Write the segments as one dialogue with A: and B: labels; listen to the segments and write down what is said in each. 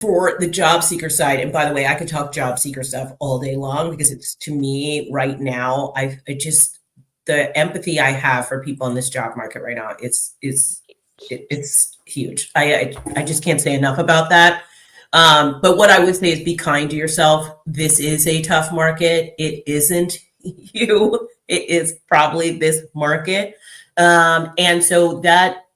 A: for the job seeker side, and by the way, I could talk job seeker stuff all day long because it's, to me right now, I just, the empathy I have for people in this job market right now, it's huge. I just can't say enough about that. But what I would say is be kind to yourself. This is a tough market. It isn't you. It is probably this market. And so that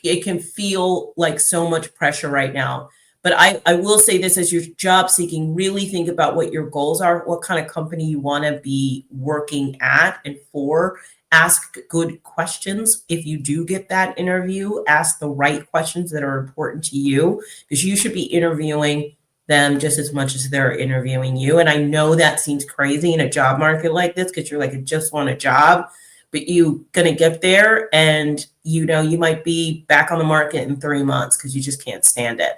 A: it can feel like so much pressure right now. But I will say this, as you're job seeking, really think about what your goals are, what kind of company you want to be working at and for. Ask good questions. If you do get that interview, ask the right questions that are important to you, because you should be interviewing them just as much as they're interviewing you. And I know that seems crazy in a job market like this, because you're like, I just want a job, but you gonna get there and you might be back on the market in 3 months because you just can't stand it.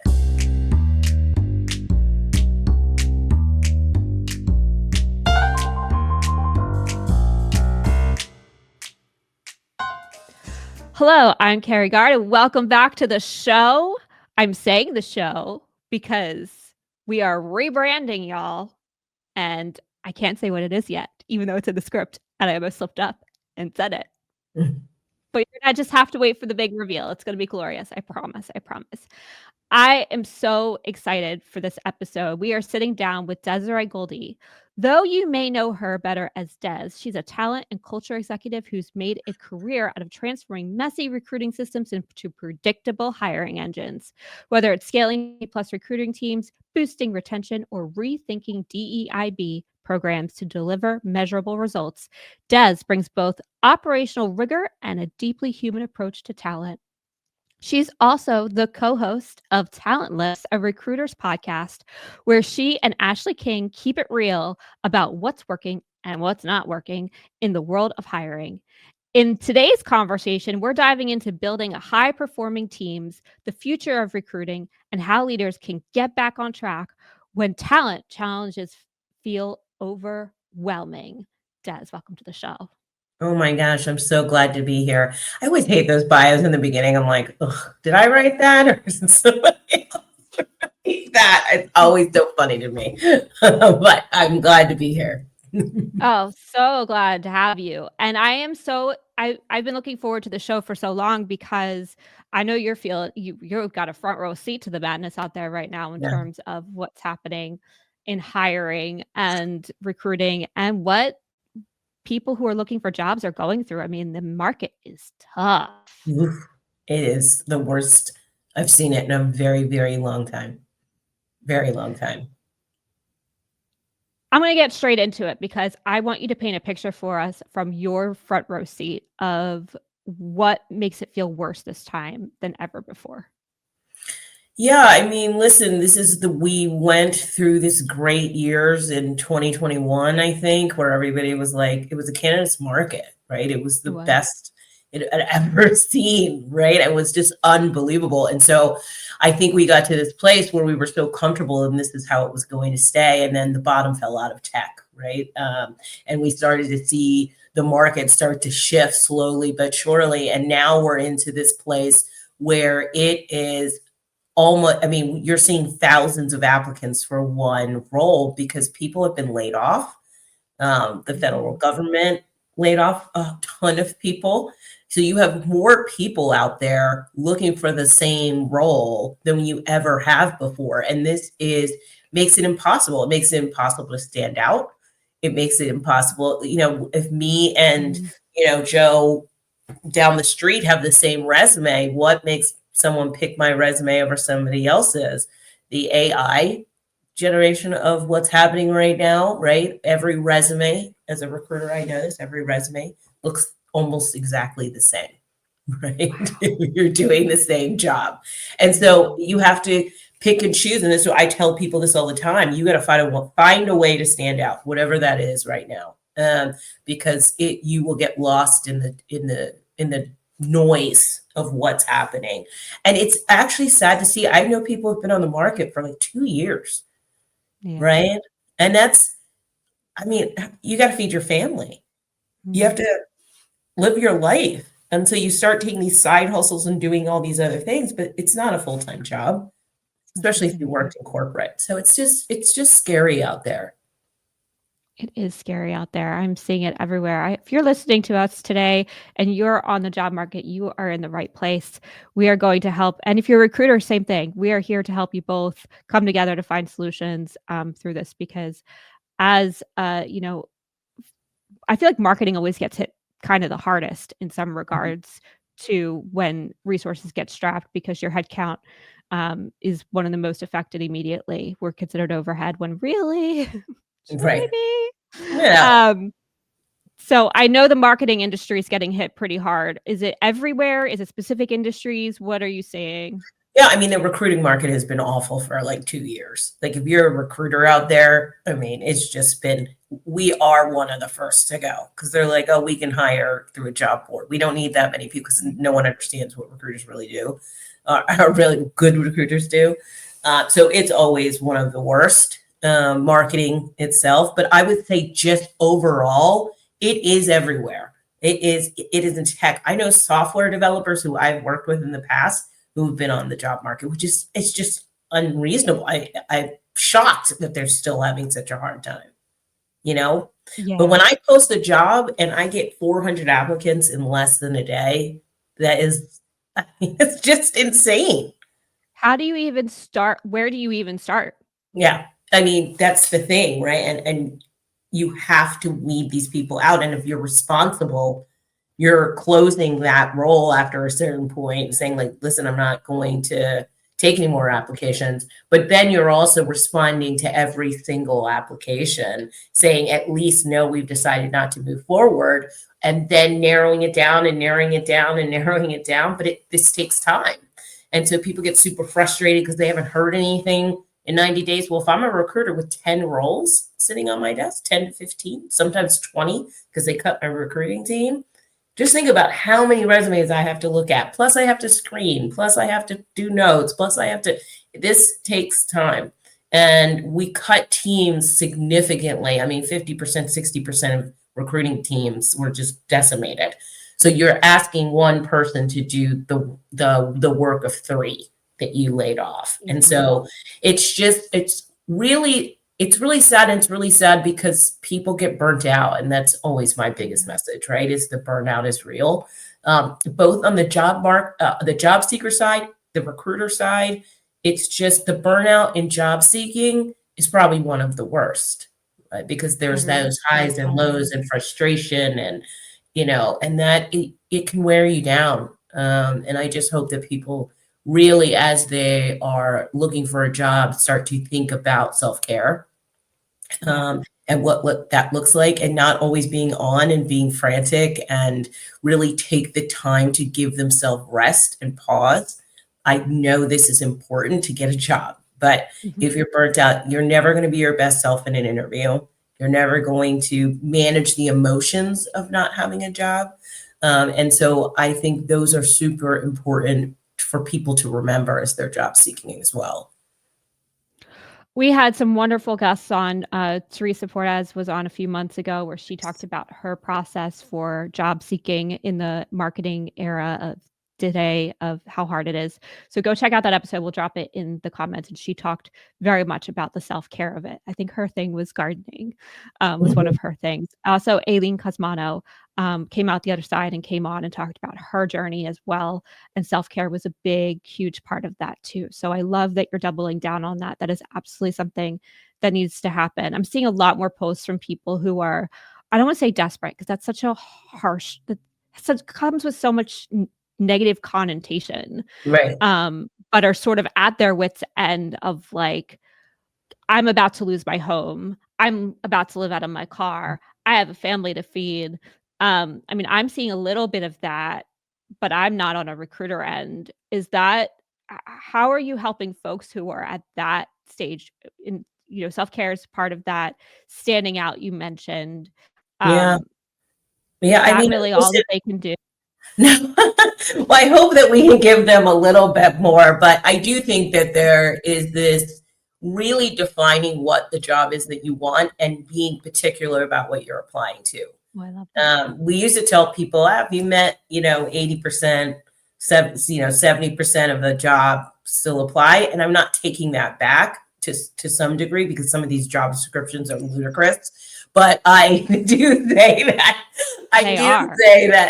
B: Hello, I'm Carrie Gard, and welcome back to the show. I'm saying the show because we are rebranding, y'all, and I can't say what it is yet, even though it's in the script, and I almost slipped up and said it. But you're gonna just have to wait for the big reveal. It's gonna be glorious. I promise. I promise. I am so excited for this episode. We are sitting down with Desiree Goldey. Though you may know her better as Des, she's a talent and culture executive who's made a career out of transforming messy recruiting systems into predictable hiring engines. Whether it's scaling plus recruiting teams, boosting retention, or rethinking DEIB programs to deliver measurable results, Des brings both operational rigor and a deeply human approach to talent. She's also the co-host of Talentless, a recruiter's podcast, where she and Ashley King keep it real about what's working and what's not working in the world of hiring. In today's conversation, we're diving into building a high-performing teams, the future of recruiting, and how leaders can get back on track when talent challenges feel overwhelming. Des, welcome to the show.
A: Oh my gosh, I'm so glad to be here. I always hate those bios in the beginning. I'm like, did I write that or is it somebody else write that? It's always so funny to me. But I'm glad to be here.
B: Oh, so glad to have you. And I am I've been looking forward to the show for so long because I know you've got a front row seat to the madness out there right now in
A: Yeah.
B: terms of what's happening in hiring and recruiting and what people who are looking for jobs are going through. I mean, the market is tough.
A: Oof. It is the worst I've seen it in a very, very long time. Very long time.
B: I'm going to get straight into it because I want you to paint a picture for us from your front row seat of what makes it feel worse this time than ever before.
A: Yeah, I mean, listen, we went through this great years in 2021, I think, where everybody was like, it was a candidate's market, right? It was the best it had ever seen, right? It was just unbelievable. And so I think we got to this place where we were so comfortable and this is how it was going to stay. And then the bottom fell out of tech, right? And we started to see the market start to shift slowly but surely. And now we're into this place where it is almost, I mean, you're seeing thousands of applicants for one role because people have been laid off. The federal government laid off a ton of people. So you have more people out there looking for the same role than you ever have before. And makes it impossible. It makes it impossible to stand out. It makes it impossible, if me and, Joe down the street have the same resume, what makes someone pick my resume over somebody else's? The AI generation of what's happening right now, right? Every resume, as a recruiter, I know this, every resume looks almost exactly the same, right? You're doing the same job. And so you have to pick and choose. And so I tell people this all the time, you got to find a way to stand out, whatever that is right now. Because you will get lost in the noise of what's happening. And it's actually sad to see. I know people have been on the market for like 2 years, right? And you got to feed your family. You have to live your life until you start taking these side hustles and doing all these other things, but it's not a full-time job. especially if you worked in corporate. So it's just scary out there.
B: It is scary out there. I'm seeing it everywhere. If you're listening to us today and you're on the job market, you are in the right place. We are going to help. And if you're a recruiter, same thing. We are here to help you both come together to find solutions through this because as I feel like marketing always gets hit kind of the hardest in some regards to when resources get strapped because your headcount is one of the most affected immediately. We're considered overhead when really should
A: Right.
B: we be?
A: Yeah.
B: So I know the marketing industry is getting hit pretty hard. Is it everywhere? Is it specific industries? What are you seeing?
A: Yeah, I mean, the recruiting market has been awful for like 2 years. Like, if you're a recruiter out there, I mean, it's just been, we are one of the first to go because they're like, oh, we can hire through a job board. We don't need that many people because no one understands what recruiters really do, or really good recruiters do. So it's always one of the worst, marketing itself. But I would say just overall, it is everywhere. It is in tech. I know software developers who I've worked with in the past who've been on the job market, which is, it's just unreasonable. I'm shocked that they're still having such a hard time, you know? But when I post a job and I get 400 applicants in less than a day, that is, I mean, it's just insane.
B: How do you even start? Where do you even start?
A: Yeah. I mean, that's the thing, right? And you have to weed these people out. And if you're responsible, you're closing that role after a certain point and saying, like, listen, I'm not going to take any more applications. But then you're also responding to every single application saying, at least no, we've decided not to move forward, and then narrowing it down and narrowing it down and narrowing it down. But this takes time. And so people get super frustrated because they haven't heard anything in 90 days. Well, if I'm a recruiter with 10 roles sitting on my desk, 10 to 15, sometimes 20, because they cut my recruiting team, just think about how many resumes I have to look at. Plus I have to screen, plus I have to do notes, plus I have to, this takes time. And we cut teams significantly. I mean, 50%, 60% of recruiting teams were just decimated. So you're asking one person to do the work of three that you laid off. And so it's really sad. And it's really sad because people get burnt out. And that's always my biggest message, right? Is the burnout is real. Both on the the job seeker side, the recruiter side, it's just the burnout in job seeking is probably one of the worst, right? Because there's those highs and lows and frustration and, and that it can wear you down. And I just hope that people really, as they are looking for a job, start to think about self-care, and what that looks like, and not always being on and being frantic, and really take the time to give themselves rest and pause. I know this is important to get a job, but if you're burnt out, you're never going to be your best self in an interview. You're never going to manage the emotions of not having a job. And so I think those are super important for people to remember as they're job seeking as well.
B: We had some wonderful guests on. Teresa Fortes was on a few months ago where she talked about her process for job seeking in the marketing era of today, of how hard it is. So go check out that episode. We'll drop it in the comments. And she talked very much about the self-care of it. I think her thing was gardening, was one of her things. Also, Aileen Cosmano came out the other side and came on and talked about her journey as well. And self-care was a big, huge part of that too. So I love that you're doubling down on that. That is absolutely something that needs to happen. I'm seeing a lot more posts from people who are, I don't want to say desperate, because that's such a harsh, that comes with so much negative connotation,
A: Right.
B: but are sort of at their wits' end of like, I'm about to lose my home. I'm about to live out of my car. I have a family to feed. I mean, I'm seeing a little bit of that, but I'm not on a recruiter end. Is that, how are you helping folks who are at that stage in, self-care is part of that, standing out, you mentioned.
A: Yeah. I mean,
B: really all that they can do.
A: Well, I hope that we can give them a little bit more, but I do think that there is this really defining what the job is that you want and being particular about what you're applying to.
B: Oh, I love that.
A: We used to tell people, have you met, 80%, 70% of the job still apply. And I'm not taking that back to some degree, because some of these job descriptions are ludicrous. But I do say that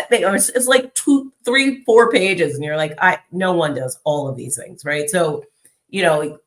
A: they are. It's like 2, 3, 4 pages, and you're like, no one does all of these things, right? So,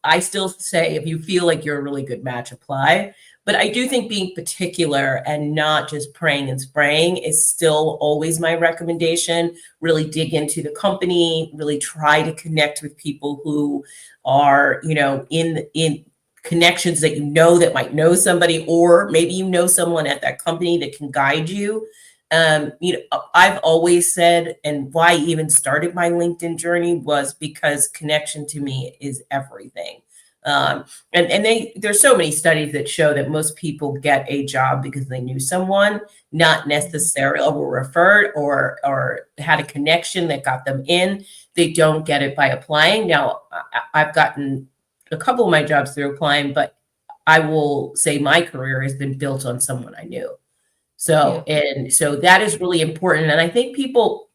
A: I still say, if you feel like you're a really good match, apply. But I do think being particular and not just praying and spraying is still always my recommendation. Really dig into the company, really try to connect with people who are, in connections that that might know somebody, or maybe someone at that company that can guide you. I've always said, and why I even started my LinkedIn journey was because connection to me is everything. There's so many studies that show that most people get a job because they knew someone, not necessarily, or were referred, or had a connection that got them in. They don't get it by applying. Now, I've gotten a couple of my jobs through applying, but I will say my career has been built on someone I knew. So, and so that is really important. And I think people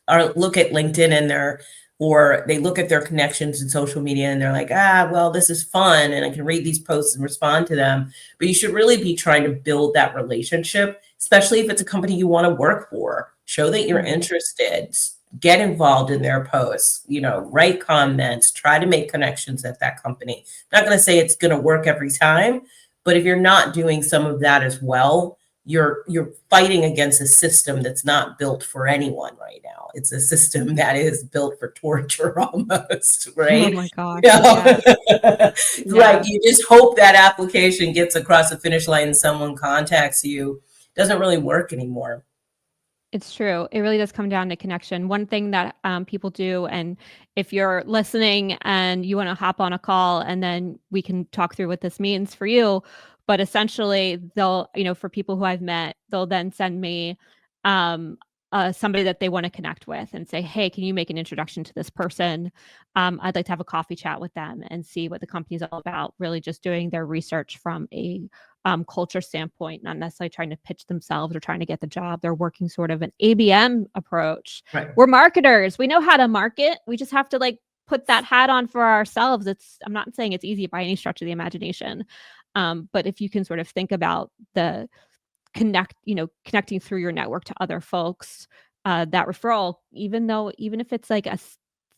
A: look at LinkedIn or they look at their connections in social media and they're like, well, this is fun and I can read these posts and respond to them. But you should really be trying to build that relationship, especially if it's a company you want to work for. Show that you're interested, get involved in their posts, write comments, try to make connections at that company. Not going to say it's going to work every time, but if you're not doing some of that as well, you're fighting against a system that's not built for anyone right now. It's a system that is built for torture almost, right?
B: Oh my gosh.
A: Like, you just hope that application gets across the finish line and someone contacts you. It doesn't really work anymore.
B: It's true. It really does come down to connection. One thing that people do, and if you're listening and you want to hop on a call and then we can talk through what this means for you, but essentially they'll, for people who I've met, they'll then send me somebody that they want to connect with and say, hey, can you make an introduction to this person? I'd like to have a coffee chat with them and see what the company's all about, really just doing their research from a culture standpoint, not necessarily trying to pitch themselves or trying to get the job. They're working sort of an ABM approach.
A: Right.
B: We're marketers. We know how to market. We just have to put that hat on for ourselves. I'm not saying it's easy by any stretch of the imagination. But if you can sort of think about the connecting through your network to other folks, that referral, even if it's like a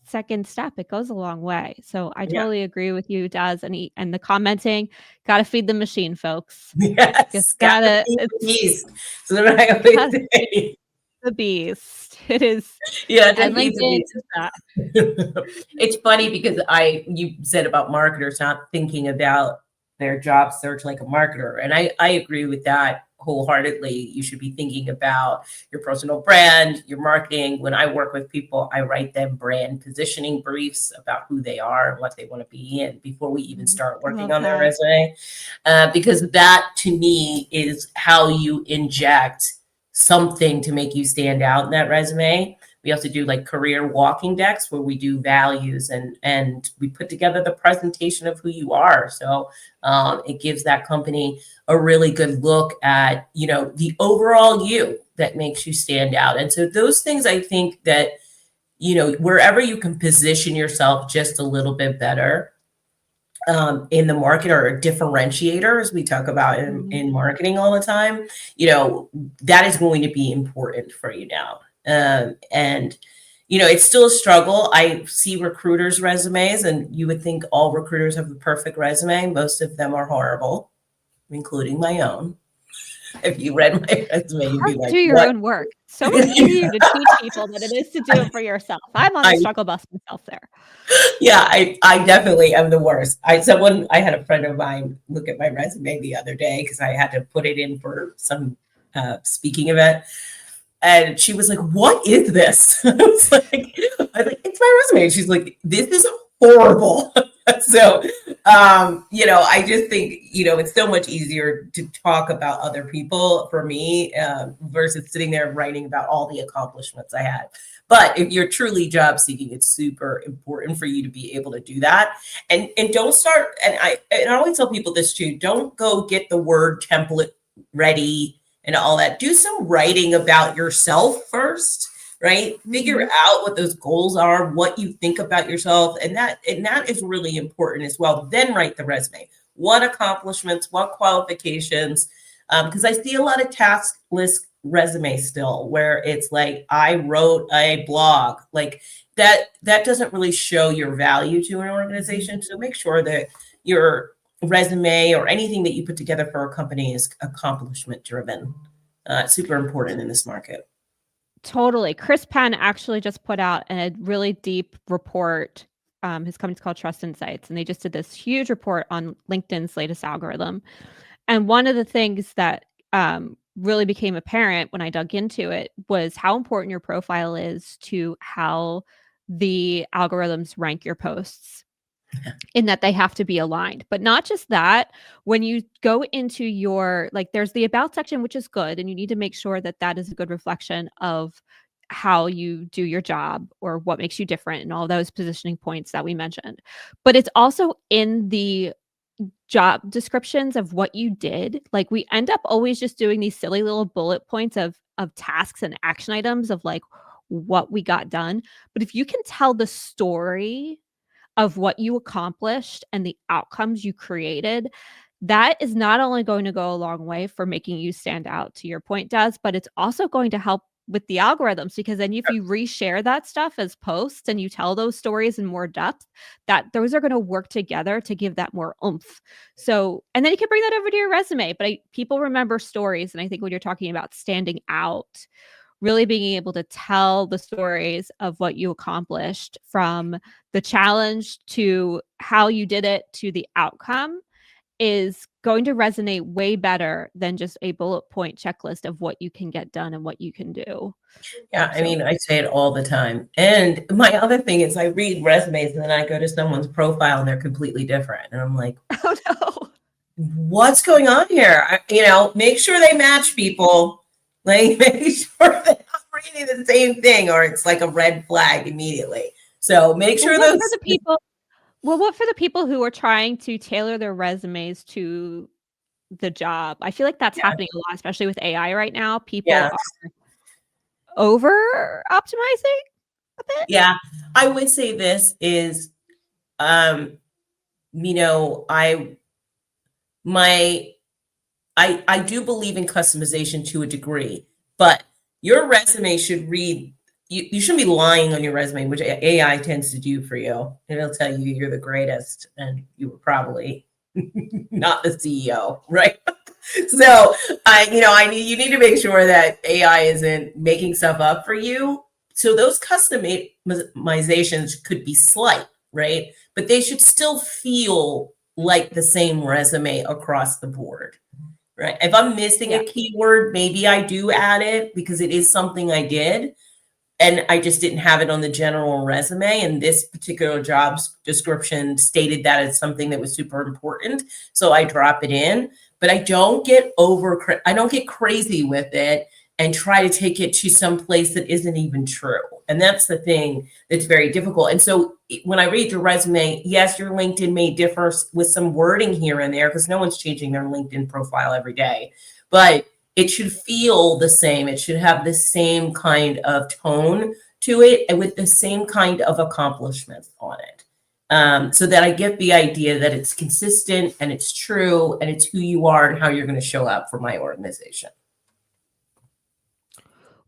B: second step, it goes a long way. So I totally agree with you, Des, and the commenting, got to feed the machine, folks.
A: Yes,
B: just gotta
A: feed the beast. So what I always say.
B: The beast. It is.
A: Yeah,
B: and LinkedIn is that.
A: It's funny because you said about marketers not thinking about their job search like a marketer, and I agree with that wholeheartedly. You should be thinking about your personal brand, your marketing. When I work with people, I write them brand positioning briefs about who they are and what they want to be, and before we even start working on their resume, because that to me is how you inject something to make you stand out in that resume. We also do career walking decks where we do values and we put together the presentation of who you are. So it gives that company a really good look at, the overall you that makes you stand out. And so those things, I think that, wherever you can position yourself just a little bit better in the market, or a differentiator, as we talk about in marketing all the time, that is going to be important for you now. And it's still a struggle. I see recruiters' resumes, and you would think all recruiters have the perfect resume. Most of them are horrible, including my own. If you read my resume, you'd be like,
B: do your own work. So much easier to teach people than it is to do it for yourself. I'm on the struggle bus myself there.
A: Yeah, I definitely am the worst. I had a friend of mine look at my resume the other day because I had to put it in for some speaking event. And she was like, what is this? I was like, it's my resume. She's like, this is horrible. So, I just think, it's so much easier to talk about other people for me versus sitting there writing about all the accomplishments I had. But if you're truly job seeking, it's super important for you to be able to do that. And don't start, and I always tell people this too, don't go get the Word template ready and all that. Do some writing about yourself first, right? Figure out what those goals are, what you think about yourself. And that is really important as well. Then write the resume. What accomplishments, what qualifications, because I see a lot of task list resumes still where it's like, I wrote a blog, like that doesn't really show your value to an organization. So make sure that your resume or anything that you put together for a company is accomplishment driven. Super important in this market.
B: Totally. Chris Penn actually just put out a really deep report. His company's called Trust Insights, and they just did this huge report on LinkedIn's latest algorithm. And one of the things that really became apparent when I dug into it was how important your profile is to how the algorithms rank your posts. In that they have to be aligned. But not just that, when you go into your, like, there's the about section, which is good, and you need to make sure that that is a good reflection of how you do your job or what makes you different and all those positioning points that we mentioned. But it's also in the job descriptions of what you did. Like, we end up always just doing these silly little bullet points of tasks and action items of like what we got done. But if you can tell the story of what you accomplished and the outcomes you created, that is not only going to go a long way for making you stand out, to your point, Des, but it's also going to help with the algorithms, because then if you reshare that stuff as posts and you tell those stories in more depth, that those are going to work together to give that more oomph. So, and then you can bring that over to your resume. But people remember stories. And I think when you're talking about standing out, really being able to tell the stories of what you accomplished, from the challenge to how you did it to the outcome, is going to resonate way better than just a bullet point checklist of what you can get done and what you can do.
A: Yeah, I mean, I say it all the time. And my other thing is I read resumes and then I go to someone's profile and they're completely different. And I'm like,
B: oh no,
A: what's going on here? Make sure they match, people. Like, make sure that I'm reading the same thing, or it's like a red flag immediately. So make sure
B: what for the people who are trying to tailor their resumes to the job? I feel like that's happening a lot, especially with AI right now. People are over optimizing a bit.
A: Yeah, I would say this is, I do believe in customization to a degree, but your resume should read, you shouldn't be lying on your resume, which AI tends to do for you. It'll tell you you're the greatest and you were probably not the CEO, right? So you need to make sure that AI isn't making stuff up for you. So those customizations could be slight, right? But they should still feel like the same resume across the board, right? If I'm missing a keyword, maybe I do add it because it is something I did and I just didn't have it on the general resume. And this particular job description stated that it's something that was super important. So I drop it in, but I don't get crazy with it and try to take it to some place that isn't even true. And that's the thing that's very difficult. And so when I read your resume, yes, your LinkedIn may differ with some wording here and there because no one's changing their LinkedIn profile every day, but it should feel the same. It should have the same kind of tone to it and with the same kind of accomplishments on it. So that I get the idea that it's consistent and it's true and it's who you are and how you're going to show up for my organization.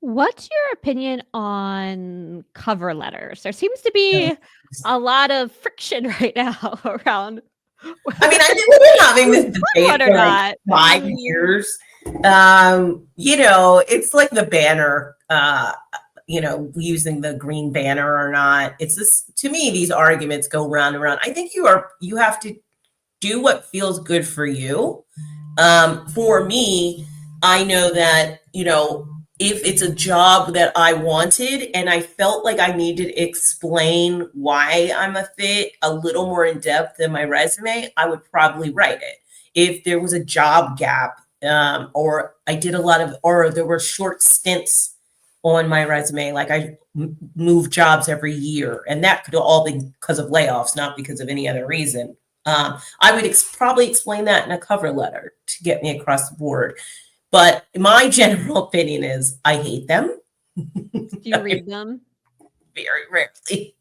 B: What's your opinion on cover letters? There seems to be a lot of friction right now around.
A: I mean, I think we've been having this debate for like 5 years. It's like the banner, using the green banner or not. It's this, to me, these arguments go round and round. I think you have to do what feels good for you. For me, I know that, if it's a job that I wanted and I felt like I needed to explain why I'm a fit a little more in depth than my resume, I would probably write it. If there was a job gap, or I did or there were short stints on my resume, like I moved jobs every year, and that could all be because of layoffs, not because of any other reason. I would probably explain that in a cover letter to get me across the board. But my general opinion is I hate them.
B: Do you read them?
A: Very rarely.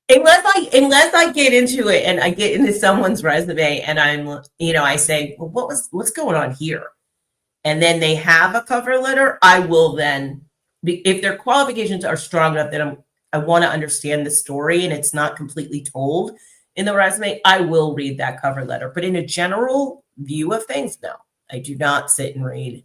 A: Unless I get into it and I get into someone's resume and I say, well, what's going on here? And then they have a cover letter, I will then, if their qualifications are strong enough that I want to understand the story and it's not completely told in the resume, I will read that cover letter. But in a general view of things, no, I do not sit and read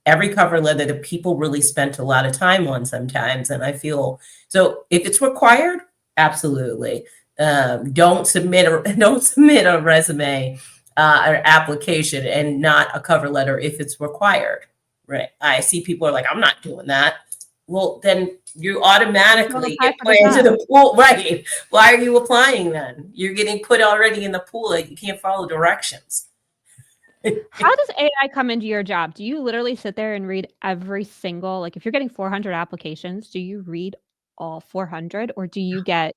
A: every cover letter that people really spent a lot of time on sometimes. And I feel, so if it's required, absolutely. Don't submit a resume or application and not a cover letter if it's required. Right. I see people are like, I'm not doing that. Well, then you automatically get put into the pool. Right. Why are you applying then? You're getting put already in the pool. Like you can't follow directions.
B: How does AI come into your job? Do you literally sit there and read every single, like if you're getting 400 applications, do you read all 400 or do you get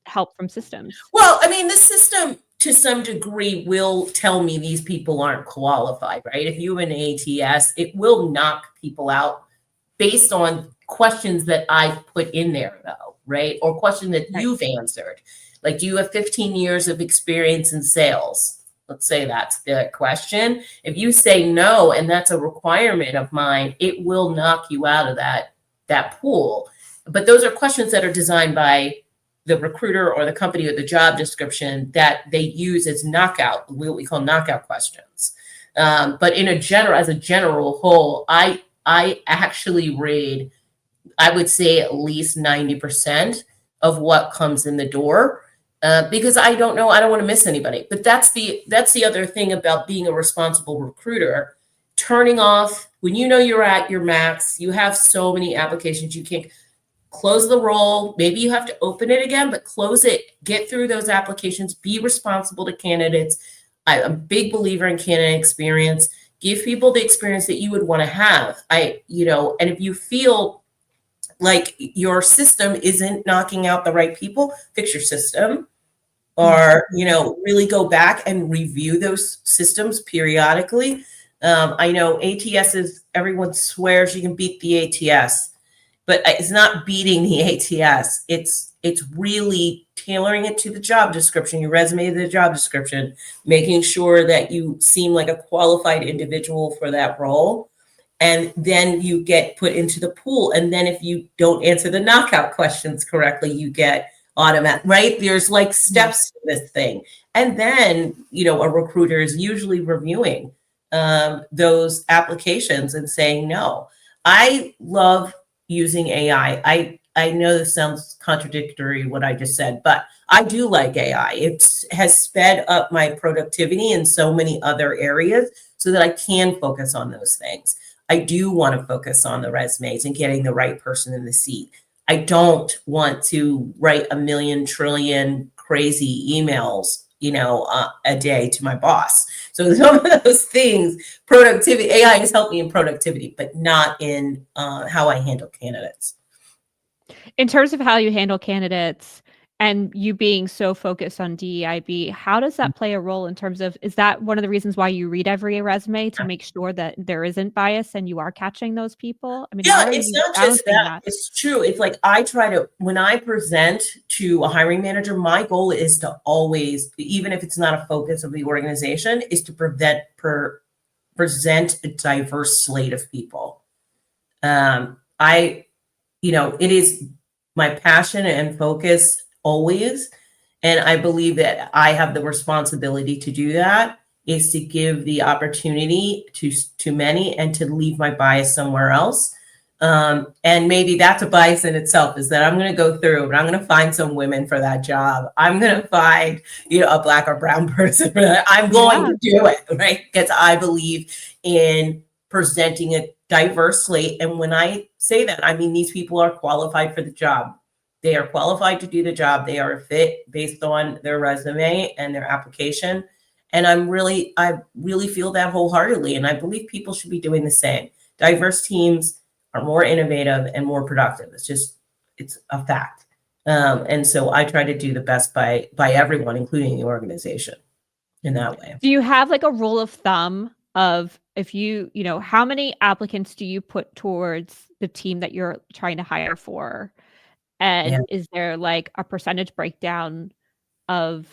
B: help from systems?
A: Well, I mean, the system to some degree will tell me these people aren't qualified, right? If you have an ATS, it will knock people out based on questions that I've put in there though, right? Or questions that you've answered. Like, do you have 15 years of experience in sales? Let's say that's the question. If you say no, and that's a requirement of mine, it will knock you out of that pool. But those are questions that are designed by the recruiter or the company or the job description that they use as knockout, what we call knockout questions. But as a general whole, I actually read, I would say at least 90% of what comes in the door. Because I don't know, I don't want to miss anybody. But that's the other thing about being a responsible recruiter, turning off when you know you're at your max, you have so many applications, you can't close the roll. Maybe you have to open it again, but close it, get through those applications, be responsible to candidates. I'm a big believer in candidate experience. Give people the experience that you would want to have. And if you feel like your system isn't knocking out the right people, fix your system. Or, really go back and review those systems periodically. I know ATSs, everyone swears you can beat the ATS, but it's not beating the ATS. It's really tailoring it to the job description, your resume to the job description, making sure that you seem like a qualified individual for that role. And then you get put into the pool. And then if you don't answer the knockout questions correctly, you get automatic, right? There's like steps to this thing. And then, a recruiter is usually reviewing those applications and saying, no. I love using AI. I know this sounds contradictory what I just said, but I do like AI. It has sped up my productivity in so many other areas so that I can focus on those things. I do want to focus on the resumes and getting the right person in the seat. I don't want to write a million trillion crazy emails, a day to my boss. So some of those things, productivity, AI has helped me in productivity, but not in how I handle candidates.
B: In terms of how you handle candidates and you being so focused on DEIB, how does that play a role in terms of, is that one of the reasons why you read every resume to make sure that there isn't bias and you are catching those people? I mean,
A: yeah, it's not just that. It's true. It's like when I present to a hiring manager, my goal is to always, even if it's not a focus of the organization, is to present a diverse slate of people. It is my passion and focus always. And I believe that I have the responsibility to do that, is to give the opportunity to many and to leave my bias somewhere else. And maybe that's a bias in itself, is that I'm going to go through and I'm going to find some women for that job. I'm going to find, a Black or brown person for that. I'm going to do it, right? Because I believe in presenting a diverse slate. And when I say that, I mean, these people are qualified for the job. They are qualified to do the job. They are a fit based on their resume and their application. And I really feel that wholeheartedly. And I believe people should be doing the same. Diverse teams are more innovative and more productive. It's a fact. And so I try to do the best by everyone, including the organization, in that way.
B: Do you have like a rule of thumb of if how many applicants do you put towards the team that you're trying to hire for?
A: Yeah.
B: And is there like a percentage breakdown of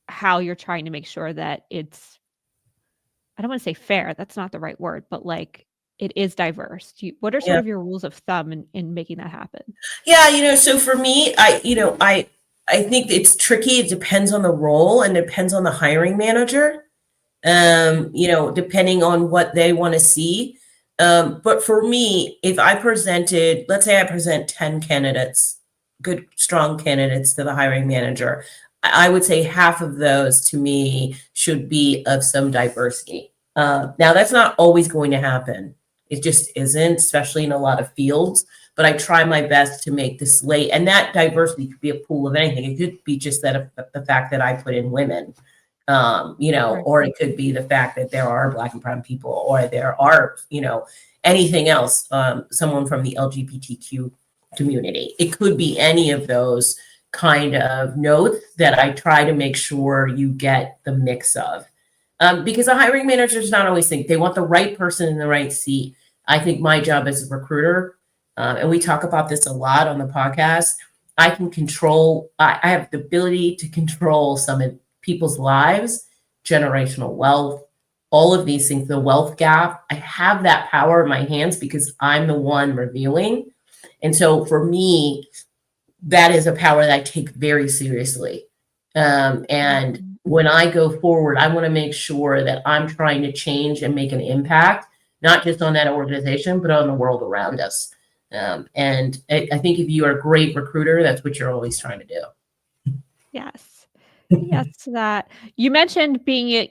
B: how you're trying to make sure that it's I don't wanna say fair, that's not the right word, but like it is diverse. What are sort
A: Yeah.
B: of your rules of thumb in making that happen?
A: Yeah, so for me, I think it's tricky. It depends on the role and depends on the hiring manager. Depending on what they want to see. But for me, if I presented, let's say I present 10 candidates, good, strong candidates to the hiring manager, I would say half of those to me should be of some diversity. Now, that's not always going to happen. It just isn't, especially in a lot of fields. But I try my best to make the slate, and that diversity could be a pool of anything. It could be just that the fact that I put in women,
B: Right.
A: or it could be the fact that there are Black and brown people, or there are, anything else, someone from the LGBTQ community. It could be any of those kind of notes that I try to make sure you get the mix of. Because a hiring manager does not always think they want the right person in the right seat. I think my job as a recruiter, and we talk about this a lot on the podcast, I have the ability to control some of people's lives, generational wealth, all of these things, the wealth gap. I have that power in my hands because I'm the one reviewing. And so for me, that is a power that I take very seriously. And
B: Mhm.
A: when I go forward, I want to make sure that I'm trying to change and make an impact, not just on that organization, but on the world around us. And I think if you are a great recruiter, that's what you're always trying to do.
B: Yes. Yes, to that. You mentioned being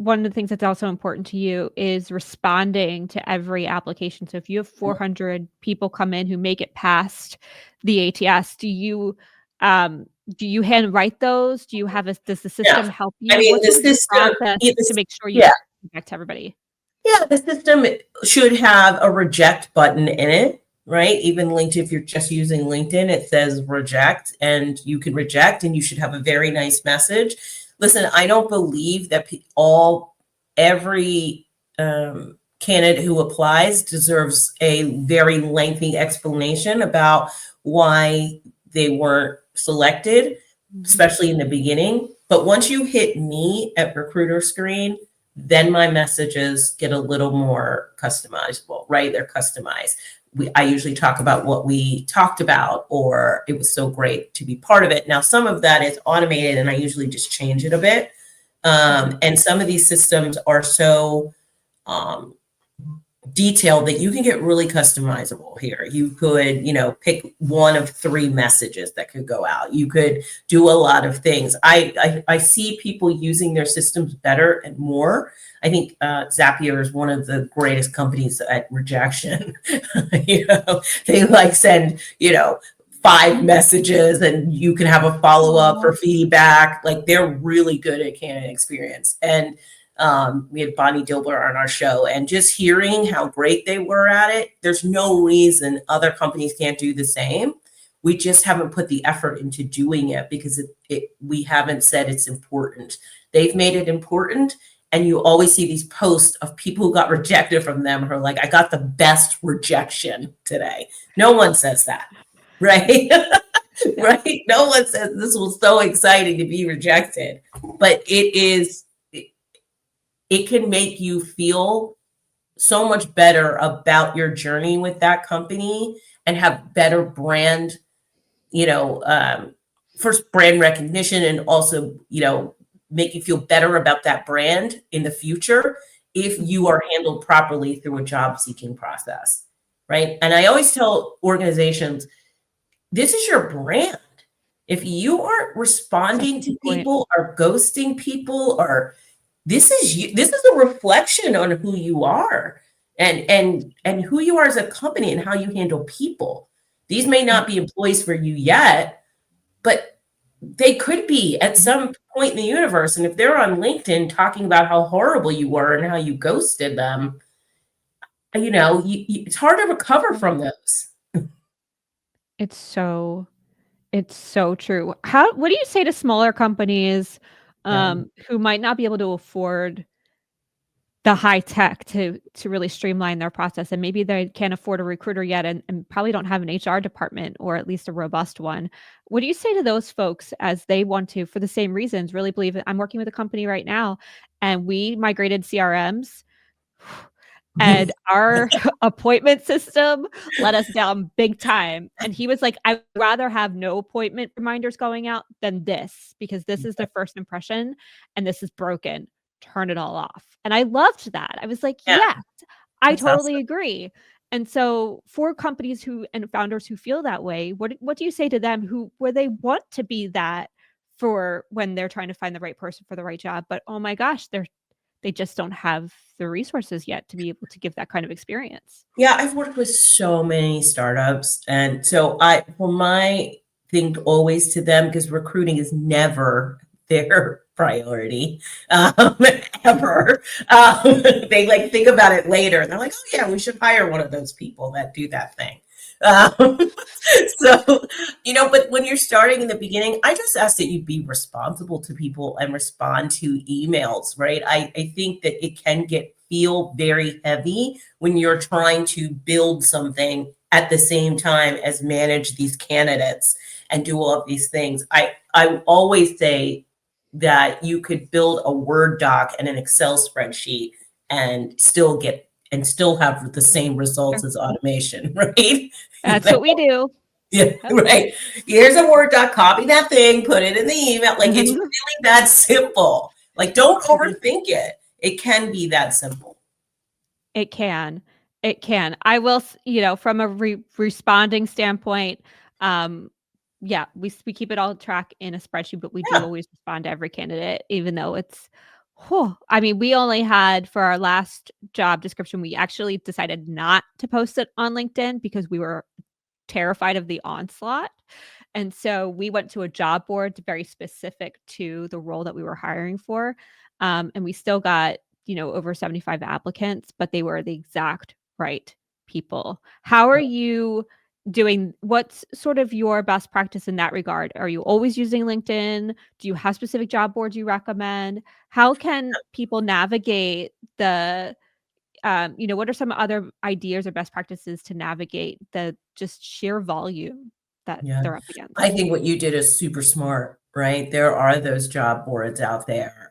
B: one of the things that's also important to you is responding to every application. So if you have 400 people come in who make it past the ATS, do you handwrite those? Does the
A: Yeah.
B: system help
A: I
B: you?
A: mean,
B: What's
A: the
B: sort of your
A: system,
B: process to make sure you
A: yeah.
B: get back to everybody?
A: Yeah, the system should have a reject button in it, right? Even LinkedIn, if you're just using LinkedIn, it says reject, and you can reject, and you should have a very nice message. Listen, I don't believe that every candidate who applies deserves a very lengthy explanation about why they weren't selected,
B: Mhm.
A: especially in the beginning. But once you hit me at recruiter screen, then my messages get a little more customizable, right? They're customized. I usually talk about what we talked about, or it was so great to be part of it. Now, some of that is automated, and I usually just change it a bit.
B: Mhm.
A: And some of these systems are so um, detailed that you can get really customizable here. You could, pick one of three messages that could go out. You could do a lot of things. I see people using their systems better and more. I think Zapier is one of the greatest companies at rejection. They like send, five messages and you can have a follow up
B: Aw.
A: for feedback. Like they're really good at candidate experience. And we had Bonnie Dilber on our show, and just hearing how great they were at it, there's no reason other companies can't do the same. We just haven't put the effort into doing it because we haven't said it's important. They've made it important, and you always see these posts of people who got rejected from them who are like, I got the best rejection today. No one says that, right?
B: Yeah.
A: Right? No one says this was so exciting to be rejected, but it can make you feel so much better about your journey with that company and have better brand, you know, um, first brand recognition, and also, make you feel better about that brand in the future if you
B: Mhm.
A: are handled properly through a job seeking process. Right. And I always tell organizations, this is your brand. If you aren't
B: Such
A: responding
B: a
A: to
B: good point.
A: people or ghosting people, or this is you, this is a reflection on who you are, and who you are as a company and how you handle people. These may
B: Mm.
A: not be employees for you yet, but they could be at some point in the universe. And if they're on LinkedIn talking about how horrible you were and how you ghosted them, it's hard to recover
B: Yeah.
A: from those.
B: It's so It's so true. What do you say to smaller companies,
A: Yeah.
B: who might not be able to afford the high tech to really streamline their process. And maybe they can't afford a recruiter yet and probably don't have an HR department, or at least a robust one. What do you say to those folks as they want to, for the same reasons, really believe it? I'm working with a company right now and we migrated CRMs and our appointment system let us down big time. And he was like, I'd rather have no appointment reminders going out than this, because this is the first impression and this is broken. Turn it all off. And I loved that. I was like,
A: Yeah,
B: yes, I
A: that's
B: totally
A: awesome.
B: agree. And so for companies who and founders who feel that way, what do you say to them where they want to be that for when they're trying to find the right person for the right job, but oh my gosh, they just don't have the resources yet to be able to give that kind of experience?
A: Yeah, I've worked with so many startups. And so for my thing always to them, because recruiting is never their priority, um, ever. They like think about it later. And they're like, oh yeah, we should hire one of those people that do that thing. Um, so, but when you're starting in the beginning, I just ask that you be responsible to people and respond to emails, right? I think that it can feel very heavy when you're trying to build something at the same time as manage these candidates and do all of these things. I always say that you could build a Word doc and an Excel spreadsheet and still have the same results
B: Sure.
A: as automation, right?
B: That's what we do.
A: Yeah,
B: Yep.
A: right. Here's a Word doc, copy that thing, put it in the email. Like it's really that simple. Like don't overthink it. It can be that simple.
B: It can. It can. I will, from a responding standpoint, yeah, we keep it all track in a spreadsheet, but we do
A: Yeah.
B: always respond to every candidate, even though it's, I mean, we only had for our last job description, we actually decided not to post it on LinkedIn because we were terrified of the onslaught. And so we went to a job board very specific to the role that we were hiring for. And we still got, over 75 applicants, but they were the exact right people. How are you doing? What's sort of your best practice in that regard? Are you always using LinkedIn? Do you have specific job boards you recommend? How can people navigate what are some other ideas or best practices to navigate the just sheer volume that
A: Yeah.
B: they're up
A: I
B: against?
A: think what you did is super smart, right? There are those job boards out there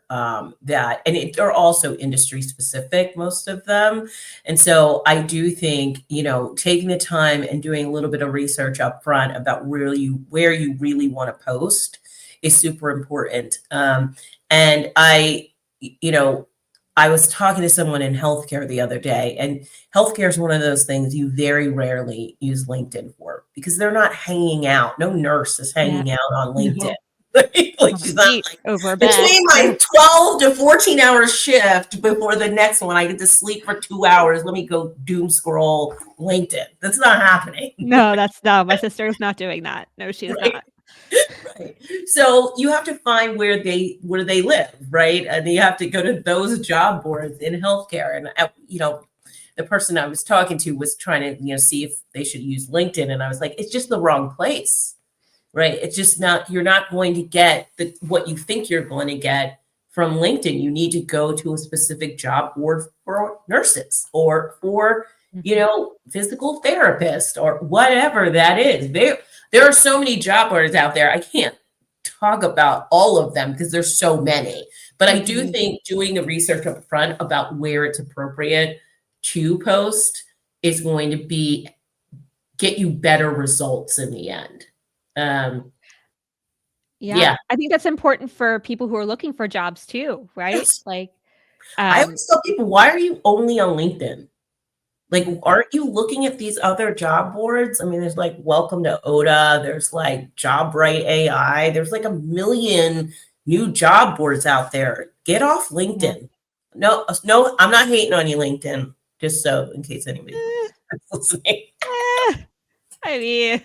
A: they're also industry specific, most of them. And so I do think, taking the time and doing a little bit of research up front about where you really want to post is super important. And I was talking to someone in healthcare the other day, and healthcare is one of those things you very rarely use LinkedIn for because they're not hanging out. No nurse is
B: Yeah.
A: hanging out on LinkedIn.
B: No.
A: Like she's not
B: Eat
A: like
B: over a bed.
A: between my 12 to 14-hour shift before the next one, I get to sleep for 2 hours. Let me go doom scroll LinkedIn. That's not happening.
B: No, my sister is not doing that. No, she is
A: Right?
B: not.
A: Right. So you have to find where they live, right? And you have to go to those job boards in healthcare. And the person I was talking to was trying to see if they should use LinkedIn, and I was like, it's just the wrong place, right? It's just not. You're not going to get what you think you're going to get from LinkedIn. You need to go to a specific job board for nurses or for physical therapist or whatever that is. There are so many job boards out there. I can't talk about all of them because there's so many. But I do think doing the research up front about where it's appropriate to post is going to get you better results in the end.
B: Yeah. I think that's important for people who are looking for jobs too, right?
A: Yes.
B: Like,
A: I always tell people, why are you only on LinkedIn? Like, aren't you looking at these other job boards? I mean, there's like Welcome to OTA, there's like JobRight AI, there's like a million new job boards out there. Get off LinkedIn. No, I'm not hating on you, LinkedIn, just so in case anybody's listening.
B: I mean,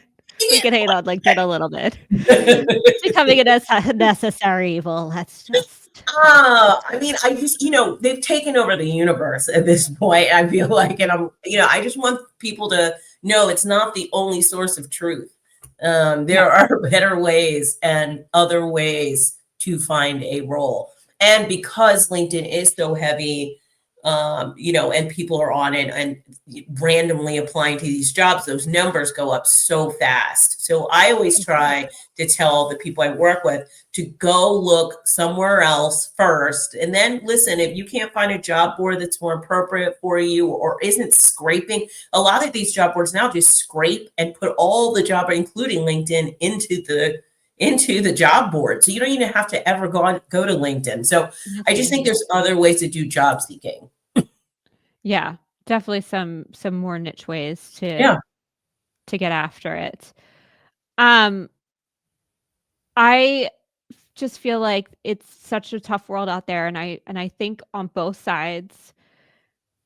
B: we can hate on LinkedIn a little bit. It's becoming a necessary evil. Let's just.
A: I mean, I just, they've taken over the universe at this point, I feel like, and I just want people to know it's not the only source of truth. There are better ways and other ways to find a role. And because LinkedIn is so heavy, and people are on it and randomly applying to these jobs, those numbers go up so fast. So I always try to tell the people I work with to go look somewhere else first. And then listen, if you can't find a job board that's more appropriate for you or isn't scraping, a lot of these job boards now just scrape and put all the job, including LinkedIn, into the job board. So you don't even have to ever go to LinkedIn. So I just think there's other ways to do job seeking.
B: Yeah, definitely some more niche ways to get after it. I just feel like it's such a tough world out there, and I think on both sides,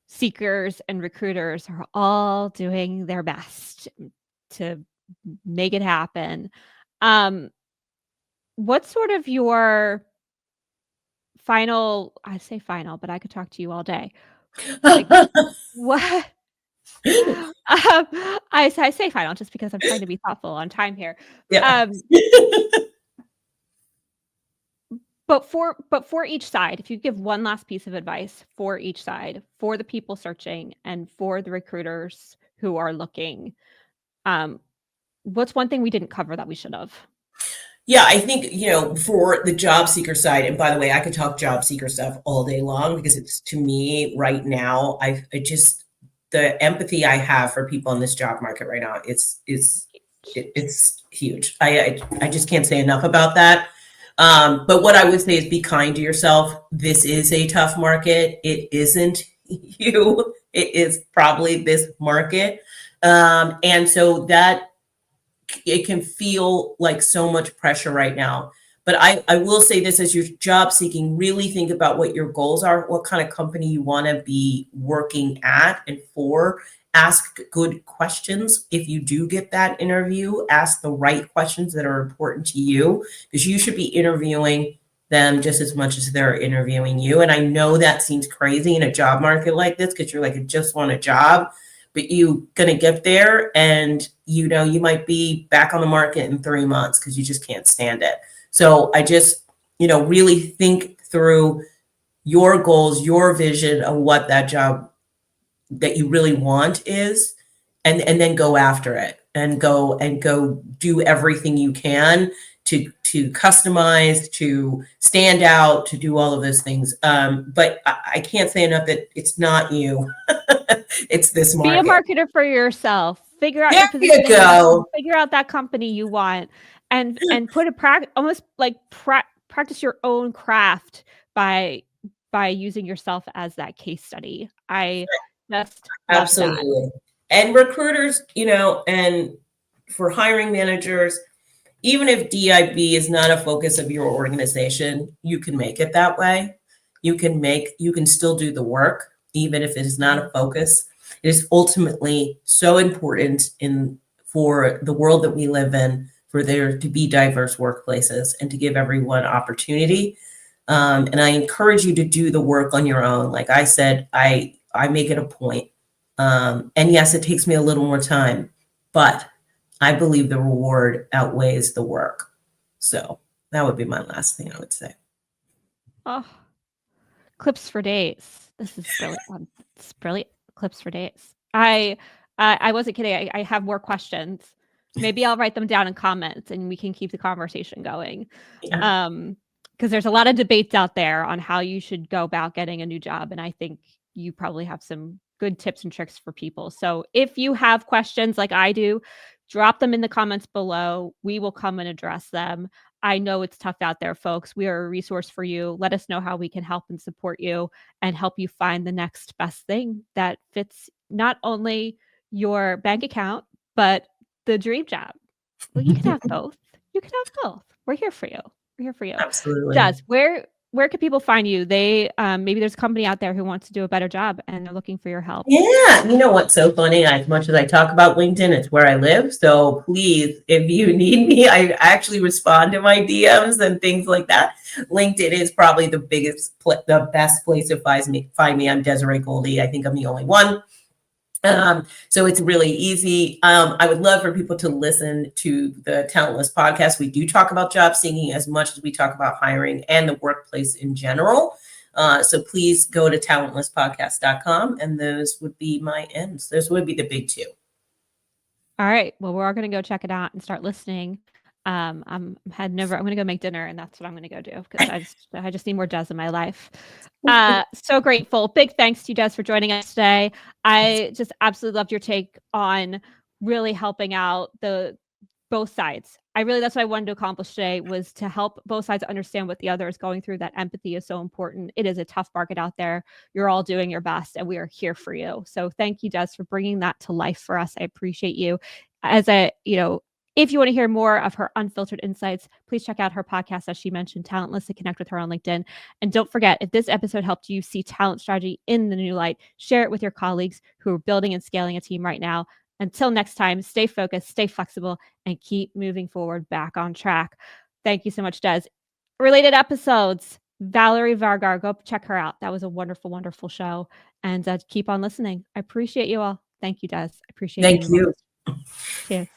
B: seekers and recruiters are all doing their best to make it happen. What's sort of your final, I say final, but I could talk to you all day. Like, what? I say final just because I'm trying to be thoughtful on time here.
A: Yeah.
B: But for each side, if you give one last piece of advice for each side, for the people searching and for the recruiters who are looking, what's one thing we didn't cover that we should have?
A: Yeah, I think, for the job seeker side, and by the way, I could talk job seeker stuff all day long because it's, to me right now, the empathy I have for people in this job market right now, it's huge. I just can't say enough about that. But what I would say is be kind to yourself. This is a tough market. It isn't you. It is probably this market. And so that it can feel like so much pressure right now. But I will say this, as you're job seeking, really think about what your goals are, what kind of company you want to be working at and for. Ask good questions. If you do get that interview, ask the right questions that are important to you, because you should be interviewing them just as much as they're interviewing you. And I know that seems crazy in a job market like this, because you're like, I just want a job, but you're going to get there and, you might be back on the market in 3 months because you just can't stand it. So I just, really think through your goals, your vision of what that job that you really want is, and then go after it and go do everything you can to customize, to stand out, to do all of those things. But I can't say enough that it's not you. It's this market.
B: Be a marketer for yourself. Figure out
A: your position. You go.
B: Figure out that company you want, and put almost like practice your own craft by using yourself as that case study. I just love
A: Absolutely.
B: that.
A: And recruiters, and for hiring managers, even if DEIB is not a focus of your organization, you can make it that way. You can still do the work, even if it is not a focus. It is ultimately so important for the world that we live in, for there to be diverse workplaces and to give everyone opportunity. And I encourage you to do the work on your own. Like I said, I make it a point. And yes, it takes me a little more time, but I believe the reward outweighs the work. So that would be my last thing I would say.
B: Oh, clips for days. This is brilliant. It's brilliant. Clips for days. I wasn't kidding. I have more questions. Maybe I'll write them down in comments and we can keep the conversation going.
A: Yeah.
B: Because there's a lot of debates out there on how you should go about getting a new job. And I think you probably have some good tips and tricks for people. So if you have questions like I do, drop them in the comments below. We will come and address them. I know it's tough out there, folks. We are a resource for you. Let us know how we can help and support you and help you find the next best thing that fits not only your bank account, but the dream job. Well, you can have both. You can have both. We're here for you. We're here for you.
A: Absolutely.
B: Des, where can people find you? They maybe there's a company out there who wants to do a better job and they're looking for your help.
A: Yeah, you know what's so funny? As much as I talk about LinkedIn, it's where I live. So please, if you need me, I actually respond to my DMs and things like that. LinkedIn is probably the best place to find me. I'm Desiree Goldey. I think I'm the only one. So it's really easy. I would love for people to listen to the Talentless podcast. We do talk about job seeking as much as we talk about hiring and the workplace in general. So please go to talentlesspodcast.com, and those would be my ends. Those would be the big two.
B: All right. Well, we're all going to go check it out and start listening. I'm going to go make dinner, and that's what I'm going to go do because I just need more Des in my life. So grateful. Big thanks to you, Des, for joining us today. I just absolutely loved your take on really helping out both sides. That's what I wanted to accomplish today, was to help both sides understand what the other is going through. That empathy is so important. It is a tough market out there. You're all doing your best, and we are here for you. So thank you, Des, for bringing that to life for us. I appreciate you. If you want to hear more of her unfiltered insights, please check out her podcast, as she mentioned, Talentless, and connect with her on LinkedIn. And don't forget, if this episode helped you see talent strategy in the new light, share it with your colleagues who are building and scaling a team right now. Until next time, stay focused, stay flexible, and keep moving forward back on track. Thank you so much, Des. Related episodes, Valerie Vargar, go check her out. That was a wonderful, wonderful show. And keep on listening. I appreciate you all. Thank you, Des. I appreciate you.
A: Thank you.
B: Cheers.